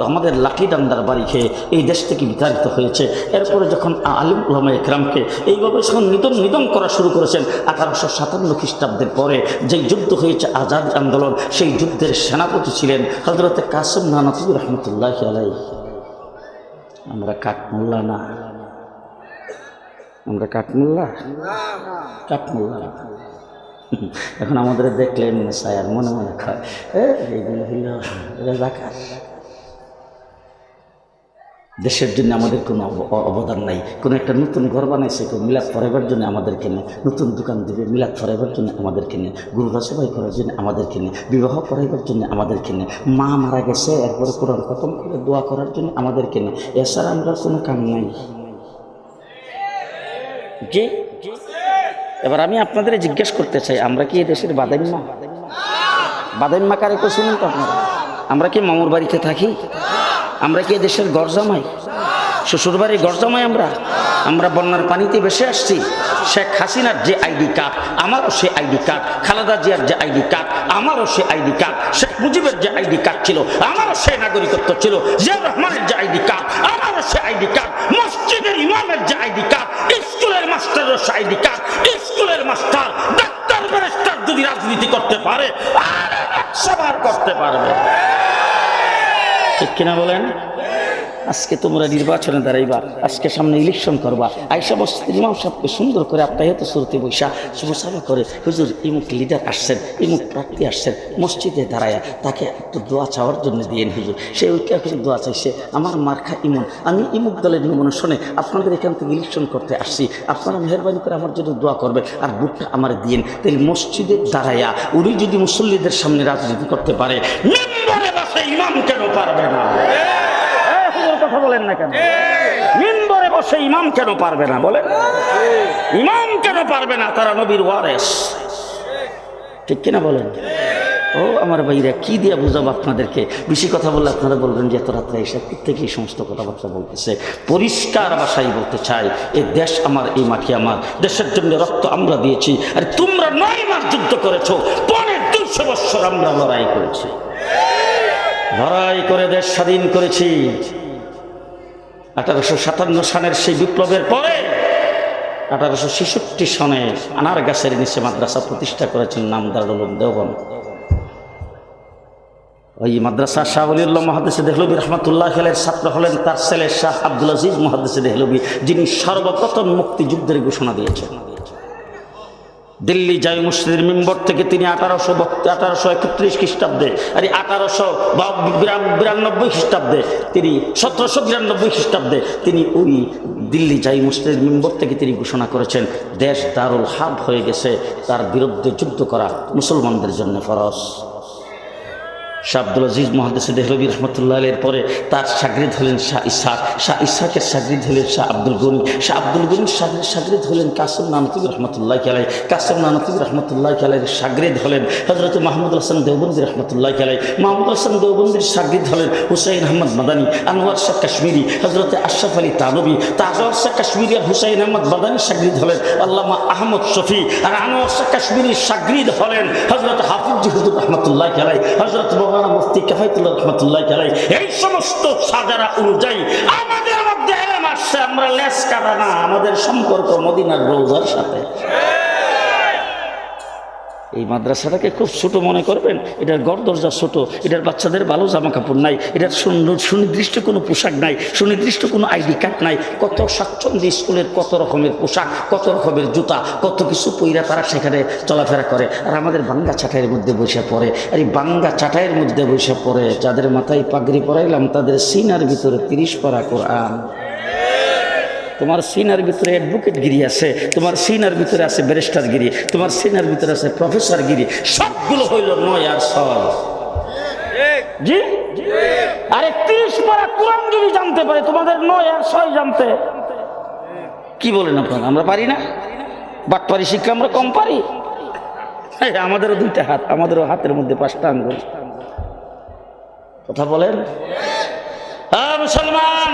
আমাদের লাঠি ডান্ডার বাড়ি খেয়ে এই দেশ থেকে বিতাড়িত হয়েছে। এরপরে যখন আলিম উলামা ইকরামকে এইভাবে যখন নিধন করা শুরু করেছেন 1857 খ্রিস্টাব্দের পরে যেই যুদ্ধ হয়েছে আজাদ আন্দোলন, সেই যুদ্ধের সেনাপতি ছিলেন হযরত কাসেম নানতুবি রহমতুল্লাহি আলাইহি। আমরা কাঠমোল্লা না, আমরা কাঠমোল্লা না। এখন আমাদের দেখলে এমনি সায়ার মনে মনে খায় এইগুলো হইল রাজাকার। দেশের জন্য আমাদের কোনো অবদান নাই। কোনো একটা নতুন ঘর বানাইছে কেউ মিলাদ ফরাইবার জন্য আমাদেরকে নিয়ে, নতুন দোকান দিবে মিলাদ ফরাইবার জন্য আমাদেরকে নিয়ে, গুরুরা সবাই করার জন্য আমাদেরকে নিয়ে, বিবাহ করাইবার জন্য আমাদেরকে নিয়ে, মা মারা গেছে এরপরে কোরআন খতম করে দোয়া করার জন্য আমাদেরকে নিয়ে। এছাড়া আমরা কোনো কাম নাই। জি, এবার আমি আপনাদের জিজ্ঞেস করতে চাই, আমরা কি এই দেশের বাদাইম্মা? বাদাইম্মা কারে কইছিলেন তো আপনারা? আমরা কি মামুর বাড়িতে থাকি? আমরা কি দেশের গরজামাই, শ্বশুরবাড়ির গরজামাই? আমরা বন্যার পানিতে ভেসে আসছি। শেখ হাসিনার যে আইডি কার্ড আমারও সে আইডি কার্ড, খালেদা জিয়ার যে আইডি কার্ড আমারও সে আইডি কার্ড, শেখ মুজিবের যে আইডি কার্ড ছিল আমারও সে নাগরিকত্ব ছিল, জিয়া রহমানের যে আইডি কার্ড আমারও সে আইডি কার্ড, মসজিদের ইমামের যে আইডি কার্ড, স্কুলের মাস্টারের সে আইডি কার্ড। স্কুলের মাস্টার ডাক্তার ব্যারিস্টার যদি রাজনীতি করতে পারে আর সবার করতে পারবে, ঠিক কিনা বলেন? আজকে তোমরা নির্বাচনে দাঁড়াইবা, আজকে সামনে ইলেকশন করবা, আইসা মসজিদের ইমাম সাহেবকে সুন্দর করে আপ্যায়িত সুরতে বৈশা শুভসাবা করে, হুজুর ইমুক লিডার আসছেন, ইমুক প্রার্থী আসছেন, মসজিদে দাঁড়ায়া তাকে একটু দোয়া চাওয়ার জন্য দিয়েন হুজুর। সে ওইকে দোয়া চাইছে, আমার মার্কা ইমন, আমি ইমুক দলের নিমন শুনে আপনাদের এখান থেকে ইলেকশন করতে আসছি, আপনারা মেহরবানি করে আমার জন্য দোয়া করবেন আর ভোটটা আমার দিয়েন। তাই মসজিদে দাঁড়ায়া উনি যদি মুসল্লিদের সামনে রাজনীতি করতে পারে, মেম্বারে বসে ইমাম কেন পারবে না? কথা বলেন না কেন? মিম্বরে বসে ইমাম কেন পারবে না? বলেন, ইমাম কেন পারবে না? তারা নবীর ওয়ারেস, ঠিক কিনা বলেন? ও আমার ভাইরা, কি দিয়া বুঝাবো আপনাদেরকে? বেশি কথা বললে আপনারা বলবেন যে এত রাত্রে এসে থেকে এই সমস্ত কথাবার্তা বলতেছে। পরিষ্কার ভাষায় বলতে চাই, এই দেশ আমার, এই মাটি আমার, দেশের জন্য রক্ত আমরা দিয়েছি। আর তোমরা 9 মাস যুদ্ধ করেছো, 200 বছর আমরা লড়াই করেছি, লড়াই করে দেশ স্বাধীন করেছি। 1857 সনের সেই বিপ্লবের পরে 1866 সনে আনার গাছের নিচে মাদ্রাসা প্রতিষ্ঠা করেছেন নাম দারুল উলুম দেওবন্দ। ওই মাদ্রাসা শাহ ওলিউল্লাহ মুহাদ্দিস দেহলভী রহমাতুল্লাহ আলাইহির ছাত্র হলেন তার ছেলে শাহ আব্দুল আজিজ মুহাদ্দিস দেহলভী, যিনি সর্বপ্রথম মুক্তিযুদ্ধের ঘোষণা দিয়েছেন। দিল্লি জামে মসজিদের মিম্বর থেকে তিনি 1831 খ্রিস্টাব্দে, আর 1892 খ্রিস্টাব্দে, তিনি 1792 খ্রিস্টাব্দে তিনি ওই দিল্লি জামে মসজিদের মিম্বর থেকে তিনি ঘোষণা করেছেন, দেশ দারুল হার্ব হয়ে গেছে, তার বিরুদ্ধে যুদ্ধ করা মুসলমানদের জন্য ফরজ। শাহ আব্দুল আজিজ মুহাদ্দিস দেহলভী রহমতুল্লাহ আলাইহির পরে তার শাগরিদ হলেন শাহ ইসহাক, শাহ ইসহাকের শাগরিদ হলেন শাহ আব্দুল গনি, শাহ আব্দুল গনির শাগরিদ হলেন কাসেম নানতুবি রহমতুল্লাহ আলাইহি, কাসেম নানতুবি রহমতুল্লাহ আলাইহির শাগরিদ হলেন হযরত মাহমুদুল হাসান দেওবন্দি রহমতুল্লাহ আলাইহি, মাহমুদুল হাসান দেওবন্দির শাগরিদ হলেন হুসাইন আহমদ মাদানী, আনোয়ার শাহ কাশ্মীরি, হযরত আশরাফ আলী তানবী, তাজওয়ার শাহ কাশ্মীরি আর হুসাইন আহমদ মাদানীর শাগরিদ হলেন আল্লামা আহমদ শফি, আর আনোয়ার শাহ কাশ্মীরির শাগরিদ হলেন হযরত হাফিজ হুজুর রহমতুল্লাহ আলাইহি, হযরত মুফতি কাফায়েতুল্লাহ রাহমাতুল্লাহি আলাইহি। এই সমস্ত সাজারা অনুযায়ী আমাদের মধ্যে এলেম আসছে, আমরা লেস কাটা না, আমাদের সম্পর্ক মদিনার রওজার সাথে। এই মাদ্রাসাটাকে খুব ছোট মনে করবেন, এটার ঘর দরজা ছোট, এটার বাচ্চাদের ভালো জামা কাপড় নাই, এটার সুনির্দিষ্ট কোনো পোশাক নাই, সুনির্দিষ্ট কোনো আইডি কার্ড নাই। কত স্বাচ্ছন্দ্য স্কুলের কত রকমের পোশাক, কত রকমের জুতা, কত কিছু পইরা তারা সেখানে চলাফেরা করে। আর আমাদের বাঙ্গা চাটাইয়ের মধ্যে বসে পড়ে, আর এই বাঙ্গা চাটাইয়ের মধ্যে বসে পড়ে যাদের মাথায় পাগড়ি পরাইলাম তাদের সিনার ভিতরে 30 পারা কোরআন। তোমার সিনার ভিতরে অ্যাডভোকেটগিরি আছে, তোমার সিনার ভিতরে আছে ব্যারিস্টারগিরি, তোমার সিনার ভিতরে আছে প্রফেসরগিরি, সবগুলো হইল 9 আর 6। জি, আরে 30 পারা কোরআন যদি জানতে পারে, তোমাদের 9 আর 6 জানতে কি বলেন আপনারা? আমরা পারি না? বাটপারি শিক্ষা আমরা কম পারি? আমাদেরও 2টা হাত, আমাদেরও হাতের মধ্যে 5টা আঙ্গুল। কথা বলেন। মুসলমান,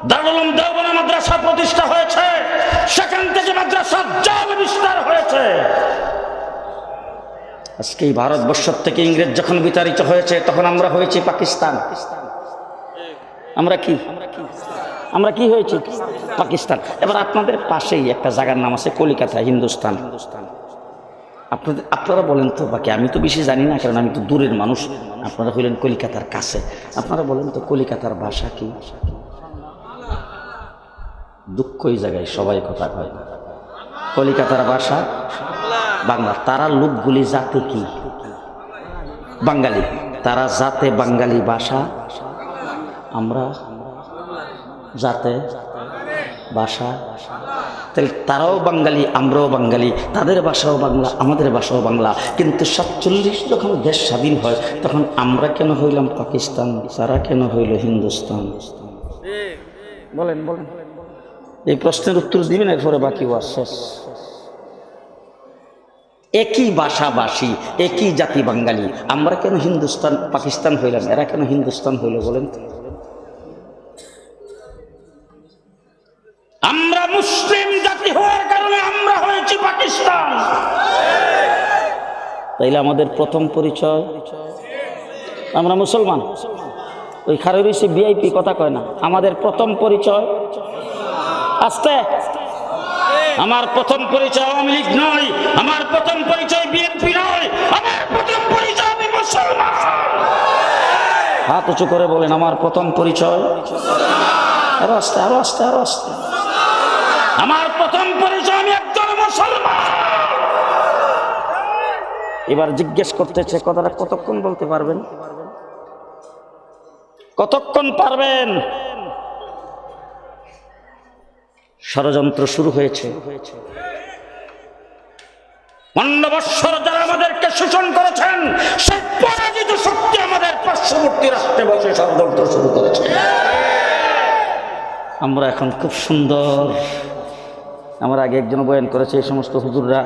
দারুল উলুম দেওবন্দ মাদ্রাসা প্রতিষ্ঠা হয়েছে, সেখান থেকে মাদ্রাসার জাল বিস্তার হয়েছে। আজকে এই ভারতবর্ষ থেকে ইংরেজ যখন বিতাড়িত হয়েছে তখন আমরা হয়েছি পাকিস্তান। আমরা কি হয়েছি? পাকিস্তান। এবার আপনাদের পাশেই একটা জায়গার নাম আছে কলিকাতা, হিন্দুস্তান। আপনারা বলেন তো, বাকি আমি তো বেশি জানি না, কারণ আমি তো দূরের মানুষ, আপনারা হইলেন কলিকাতার কাছে। আপনারা বলেন তো কলিকাতার ভাষা কি? দুঃখ এই জায়গায় সবাই কথা কয়। কলিকাতার ভাষা বাংলা। তারা লোকগুলি জাতে কি? বাঙালি। তারা জাতে বাঙালি, ভাষা আমরা জাতে ভাষা। তাহলে তারাও বাঙালি, আমরাও বাঙালি, তাদের ভাষাও বাংলা, আমাদের ভাষাও বাংলা। কিন্তু 47 যখন দেশ স্বাধীন হয় তখন আমরা কেন হইলাম পাকিস্তান, তারা কেন হইল হিন্দুস্তান? বলেন বলেন, এই প্রশ্নের উত্তর দিবেন, এরপরে বাকি ওয়াজ শেষ। একই ভাষাভাষী, একই জাতি বাঙালি, আমরা কেন হিন্দুস্তান পাকিস্তান হইলাম, এরা কেন হিন্দুস্তান হইল বলেন তো? আমরা মুসলিম জাতি হওয়ার কারণে আমরা হয়েছি পাকিস্তান। তাইলে আমাদের প্রথম পরিচয় আমরা মুসলমান। ওই খারের সে ভিআইপি কথা কয় না, আমাদের প্রথম পরিচয় আস্তে, আমার প্রথম পরিচয় আওয়ামী লীগ নয়, আমার প্রথম পরিচয় বিএনপি নয়, আমার প্রথম পরিচয় আমি মুসলমান। হাত উঁচু করে বলেন, আমার প্রথম পরিচয়। আরো আস্তে, আরো আস্তে, আরো আস্তে। আমার প্রথম পরিচয় আমি একজন মুসলমান। এবার জিজ্ঞেস করতেছে, কথাটা কতক্ষণ বলতে পারবেন? কতক্ষণ পারবেন? ষড়যন্ত্র শুরু হয়েছে। 15 বৎসর যারা আমাদেরকে শোষণ করেছেন, সেই পরাজিত শক্তি আমাদের পার্শ্ববর্তী রাষ্ট্রে বসে ষড়যন্ত্র শুরু করেছে। আমরা এখন খুব সুন্দর, আমার আগে একজন বয়ান করেছে, এই সমস্ত হুজুররা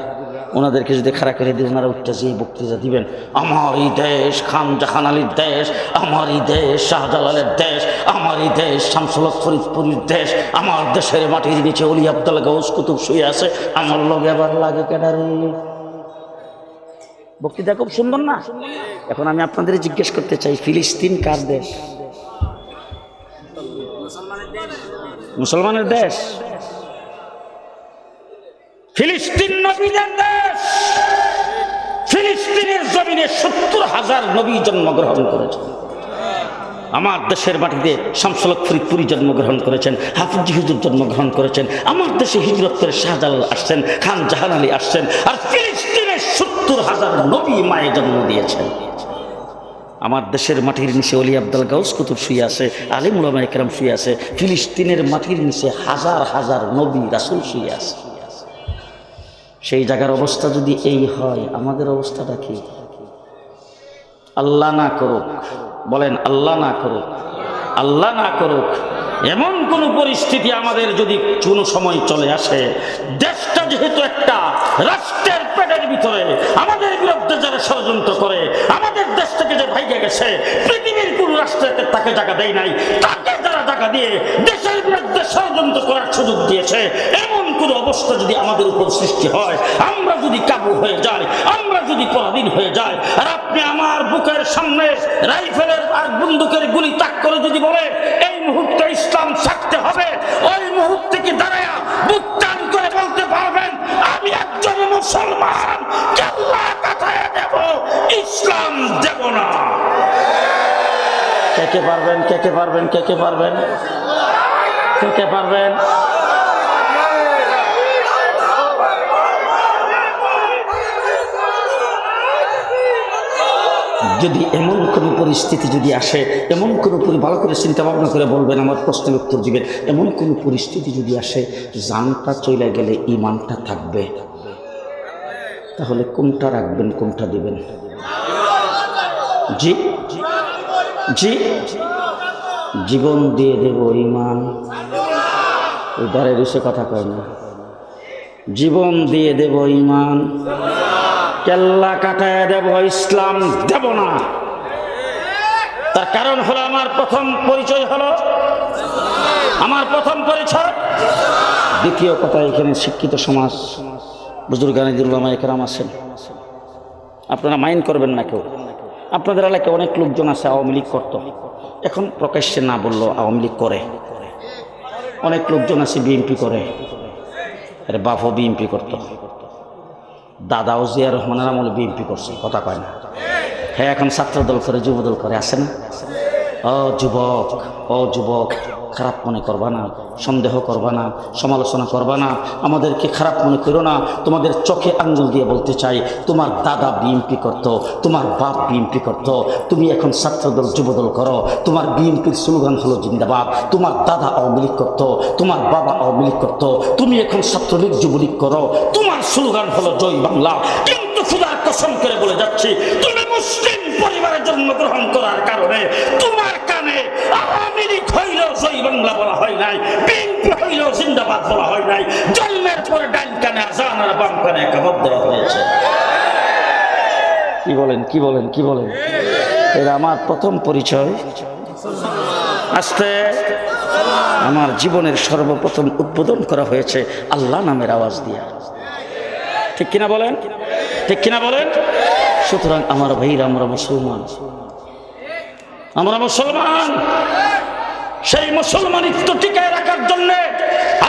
ওনাদেরকে যদি খাড়া করে দিয়ে ওনারা উঠতে যে বক্তৃতা দিবেন, আমার এই দেশ খান জাহান আলীর দেশ, আমার এই দেশ শাহজালালের দেশ, আমার এই দেশ শামসুল হক ফরিদপুরের দেশ, আমার দেশের মাটির নিচে অলি আব্দুল গাউস কুতুব শুয়ে আছে, আমার লগে আবার লাগে কেডারে। বক্তৃতা খুব সুন্দর না? এখন আমি আপনাদের জিজ্ঞেস করতে চাই, ফিলিস্তিন কার দেশ? মুসলমানের দেশ। ফিলিস্তিন নবীদের দেশ। ফিলিস্তিনের জমিনে 70,000 নবী জন্মগ্রহণ করেছেন। আমার দেশের মাটিতে শামসুল হক ফরিদপুরি জন্মগ্রহণ করেছেন, হাফিজ হুজুর জন্মগ্রহণ করেছেন, আমার দেশে হিজরত করে শাহজালাল আসছেন, খান জাহান আলী আসছেন, আর ফিলিস্তিনের 70,000 নবী মায়ে জন্ম দিয়েছেন। আমার দেশের মাটির নিচে অলি আব্দুল গাউস কুতুব শুয়ে আছে, আলিম উলামায়ে কেরাম শুয়ে আছে, ফিলিস্তিনের মাটির নিচে হাজার হাজার নবী রাসূল শুয়ে আছে। সেই জায়গার অবস্থা যদি এই হয়, আমাদের অবস্থাটা কি? আল্লাহ না করুক, বলেন আল্লাহ না করুক, আল্লাহ না করুক, এমন কোন পরিস্থিতি আমাদের যদি কোনো সময় চলে আসে, দেশটা যেহেতু একটা রাষ্ট্রের পেটের ভিতরে, আমাদের বিরুদ্ধে যারা ষড়যন্ত্র করে, আমাদের দেশ থেকে যে ভাইগে গেছে, পৃথিবীর কোন রাষ্ট্রকে তাকে জায়গা দেয় নাই, তাকে যারা জায়গা দিয়ে দেশের বিরুদ্ধে ষড়যন্ত্র করার সুযোগ দিয়েছে, এমন কোন অবস্থা যদি আমাদের উপর সৃষ্টি হয়, আমরা যদি কাবু হয়ে যাই, আমরা যদি পরাধীন হয়ে যাই, আর আপনি আমার বুকের সামনে রাইফেলের আর বন্দুকের গুলি তাক করে যদি বলে এই মুহূর্তে ইসলাম ছাড়তে হবে, ওই মুহূর্তে কি দাঁড়ায় বুক টান করে বলতে পারবেন আমি একজন মুসলমান, কেল্লা কাটায় দেব, ইসলাম দেব না? কে কে পারবেন? কে কে পারবেন? কে কে পারবেন? কে কে পারবেন? যদি এমন কোনো পরিস্থিতি যদি আসে, এমন কোনো ভালো করে চিন্তা ভাবনা করে বলবেন, আমার প্রশ্নের উত্তর দিবেন, এমন কোনো পরিস্থিতি যদি আসে জানটা চলে গেলে ঈমানটা থাকবে, তাহলে কোনটা রাখবেন, কোনটা দিবেন? জি জি, জীবন দিয়ে দেব ঈমান। ওই দ্বারে রুসে কথা কয় না, জীবন দিয়ে দেব ঈমান, কেল্লা কাটায় দেব, ইসলাম দেব না। তার কারণ হলো আমার প্রথম পরিচয় হলো আমার প্রথম পরিচয়। দ্বিতীয় কথা, এখানে শিক্ষিত সমাজ, বুজুর্গানে উলামা একরাম আছেন, আপনারা মাইন্ড করবেন না কেউ। আপনাদের এলাকায় অনেক লোকজন আছে আওয়ামী লীগ করতো, এখন প্রকাশ্যে না বললো আওয়ামী লীগ করে। অনেক লোকজন আছে বিএনপি করে, আরে বাপও বিএনপি করতো, দাদাও জিয়া রহমানের আমলে বিএনপি করছে, কথা কয় না। হ্যাঁ, এখন ছাত্র দল করে, যুব দল করে, আছে না? ও যুবক, খারাপ মনে করবা না, সন্দেহ করবা না, সমালোচনা করবা না, আমাদেরকে খারাপ মনে করো না। তোমাদের চোখে আঙ্গুল দিয়ে বলতে চাই, তোমার দাদা বিএনপি করতো, তোমার বাপ বিএনপি করতো, তুমি এখন ছাত্রদল যুবদল করো, তোমার বিএনপির স্লোগান হলো জিন্দাবাদ। তোমার দাদা আওয়ামী লীগ করতো, তোমার বাবা আওয়ামী লীগ করতো, তুমি এখন ছাত্রলীগ যুবলীগ করো, তোমার স্লোগান হলো জয় বাংলা। কিন্তু খোদার কসম করে বলে যাচ্ছি, তুমি মুসলিম পরিবারে জন্মগ্রহণ করার কারণে তোমার কানে আওয়ামী লীগ হইলেও জয় বাংলা বলা হয় নাই, বিএনপি হইলেও জিন্দাবাদ বলা হয় নাই। জন্মের পরে ডাইন কানে আজান আর বাম কানে একামত দেওয়া হয়েছে। কি বলেন? এরা আমার প্রথম পরিচয়। আস্তে আমার জীবনের সর্বপ্রথম উদ্বোধন করা হয়েছে আল্লাহ নামের আওয়াজ দিয়া। ঠিক কিনা বলেন? সুতরাং আমার ভাইরা, আমরা মুসলমান, সেই মুসলমানিত্ব টিকায় রাখার জন্য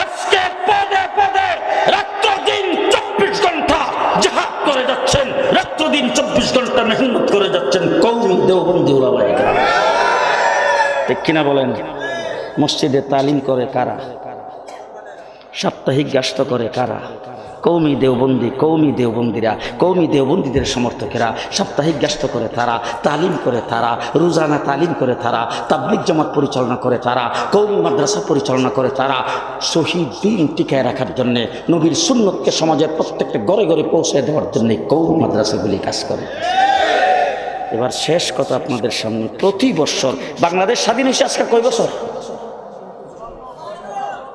আজকে পদে পদে রাত্র দিন 24 ঘন্টা জিহাদ করে যাচ্ছেন, রাত্র দিন 24 ঘন্টা মেহনত করে যাচ্ছেন কওমি দেওবন্দি উলামা একরাম। ঠিক কিনা বলেন? মসজিদে তালিম করে কারা? সাপ্তাহিক গাস্ত করে কারা? কৌমি দেওবন্দিরা, কৌমি দেওবন্দিদের সমর্থকেরা। সাপ্তাহিক গাস্ত করে তারা, তালিম করে তারা, রোজানা তালিম করে তারা, তাবলিগ জামাত পরিচালনা করে তারা, কৌমি মাদ্রাসা পরিচালনা করে তারা। শহীদ দিন টিকায় রাখার জন্যে, নবীর সুন্নতকে সমাজের প্রত্যেকটা ঘরে ঘরে পৌঁছে দেওয়ার জন্যে কৌমি মাদ্রাসাগুলি কাজ করে। এবার শেষ কথা আপনাদের সামনে, প্রতি বছর বাংলাদেশ স্বাধীন হয়েছে আজকে কয় বছর?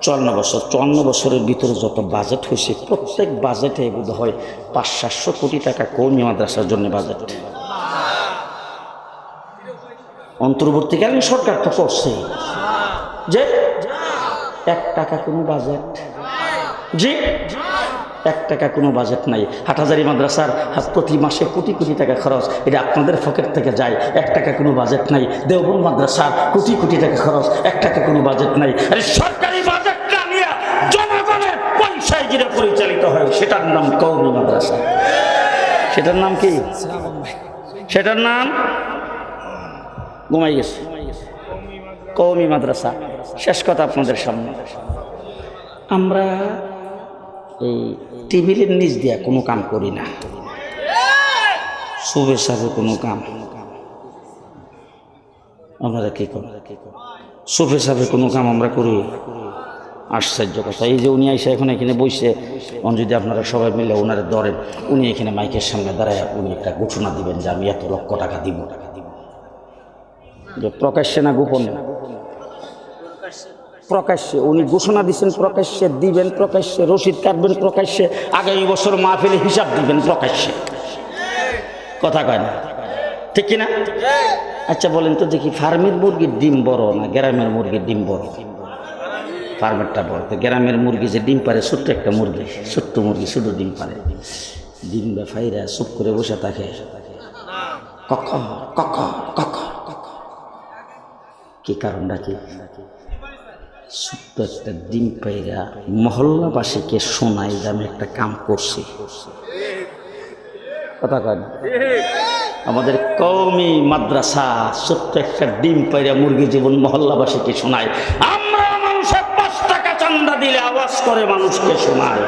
54 বছর। 54 বছরের ভিতরে যত বাজেট হয়েছে, প্রত্যেক বাজেটে বোধ হয় 500-700 কোটি টাকা কওমি মাদ্রাসার জন্য বাজেট। অন্তর্বর্তীকালীন সরকার তো করছে যে 1 টাকা কোনো বাজেট, জি 1 টাকা কোনো বাজেট নাই। হাটহাজারী মাদ্রাসার প্রতি মাসে কোটি কোটি টাকা খরচ, এটা আপনাদের পকেট থেকে যায়, 1 টাকা কোনো বাজেট নাই। দেওবন্দ মাদ্রাসার কোটি কোটি টাকা খরচ, 1 টাকা কোনো বাজেট নাই। আরে সরকারি বাজেটটা নিয়ে জনগণের পয়সায় যেটা পরিচালিত হয়, সেটার নাম কওমি মাদ্রাসা। সেটার নাম কি? সেটার নাম ঘুমাই গেছে, কওমি মাদ্রাসা। শেষ কথা আপনাদের সামনে, আমরা এই টেবিলের নিচ দিয়া কোনো কাম করি না, সুবে সাবে কোনো কাম। আপনারা কি করেন? সুফে সাবে কোনো কাম আমরা করি? আশ্চর্য কথা। এই যে উনি আইসা এখন এখানে বইছে, যদি আপনারা সবাই মিলে ওনারে ধরেন, উনি এখানে মাইকের সামনে দাঁড়ায় উনি একটা ঘোষণা দিবেন যে আমি এত লক্ষ টাকা দিব। প্রকাশ্যে না গোপন? প্রকাশ্যে উনি ঘোষণা দিচ্ছেন, প্রকাশ্যে দিবেন, প্রকাশ্যে রসিদ কাটবেন, প্রকাশ্যে আগামী বছর মাহফিলে হিসাব দিবেন প্রকাশ্যে। কথা কয় না? ঠিক কিনা? আচ্ছা বলেন তো দেখি, ফার্মের মুরগির ডিম বড় না গ্রামের মুরগির ডিম বড়? ফার্মেরটা বড়। তো গ্রামের মুরগি যে ডিম পারে, ছোট্ট একটা মুরগি, ছোট্ট মুরগি শুধু ডিম পারে, ডিম ফাইরা চুপ করে বসে থাকে, কখন কখন কখন কি কারণটা কি? ছোট্ট একটা ডিম পাইরা মহল্লাবাসীকে শোনাই যে আমি একটা কাম করছি। কথা কয় না? আমাদের কওমি মাদ্রাসা ছোট্ট একটা ডিম পাইরা মুরগি জীবন মহল্লাবাসীকে শোনায়। আমরা মানুষের 5 টাকা চান্দা দিলে আওয়াজ করে মানুষকে শোনায়।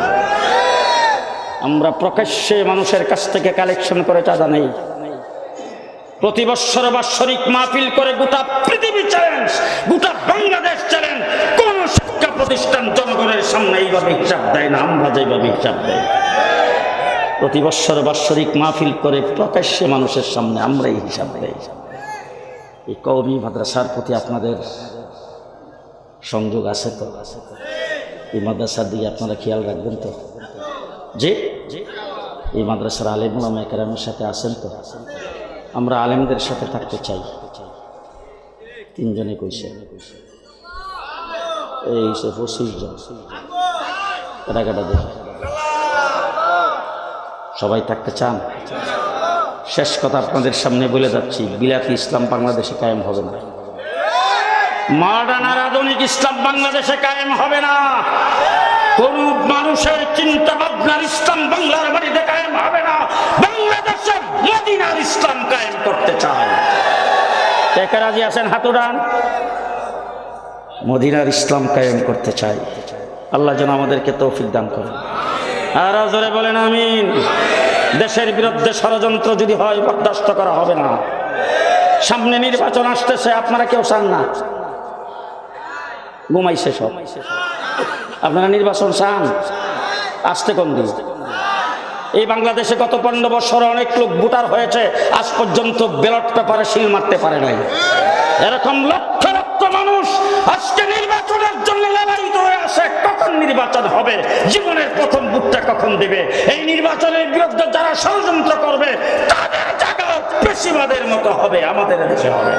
আমরা প্রকাশ্যে মানুষের কাছ থেকে কালেকশন করে চাঁদা নেই। প্রতি বছর বাৎসরিক মাহফিল করে গোটা পৃথিবী চ্যালেঞ্জ, গোটা বাংলাদেশ চ্যালেঞ্জ। কোন শিক্ষা প্রতিষ্ঠান জনগণের সামনে এইভাবে হিসাব দেয় না, আমরা যেভাবে হিসাব দেয়। প্রতি বছর বাৎসরিক মাহফিল করে প্রকাশ্যে মানুষের সামনে আমরা এই হিসাব দেই। এই কওমি মাদ্রাসার প্রতি আপনাদের সংযোগ আছে তো? এই মাদ্রাসার দিকে আপনারা খেয়াল রাখবেন তো? যে এই মাদ্রাসার আলেম ওলামা কেরামের সাথে আছেন তো? আমরা আলেমদের সাথে থাকতে চাই। 3 জনে কইছে, এই সে 25 জন টাকাটা দেখে সবাই থাকতে চান? শেষ কথা আপনাদের সামনে বলে যাচ্ছি, বিলাতি ইসলাম বাংলাদেশে কায়েম হবে না। মডার্ন আর আধুনিক ইসলাম বাংলাদেশে কায়েম হবে না। কোন মানুষের চিন্তা ভাবনার ইসলাম বাংলার বাড়িতে কায়েম হবে না। বাংলাদেশের মদিনার ইসলাম কায়েম করতে চায়। কে রাজি আছেন? হাত উঠান। মদিনার ইসলাম কায়েম করতে চাই। আল্লাহ যেন আমাদেরকে তৌফিক দান করেন। আর জোরে বলেন আমিন। দেশের বিরুদ্ধে ষড়যন্ত্র যদি হয় বরদাস্ত করা হবে না। সামনে নির্বাচন আসতেছে, আপনারা কেউ চান না? ঘুমাইছে সব। আপনারা নির্বাচন চান? আসতে কোন দিন? এই বাংলাদেশে গত 15 বছরে অনেক লোক ভোটার হয়েছে, আজ পর্যন্ত ব্যালট পেপারে সিল মারতে পারে নাই। এরকম লক্ষ লক্ষ মানুষ আজকে নির্বাচনের জন্য লালায়িত হয়ে আছে। কখন নির্বাচন হবে, জীবনের প্রথম ভোটটা কখন দিবে? এই নির্বাচনের বিরুদ্ধে যারা ষড়যন্ত্র করবে তাদের জায়গা বেশিবাদের মতো হবে, আমাদের দেশে হবে।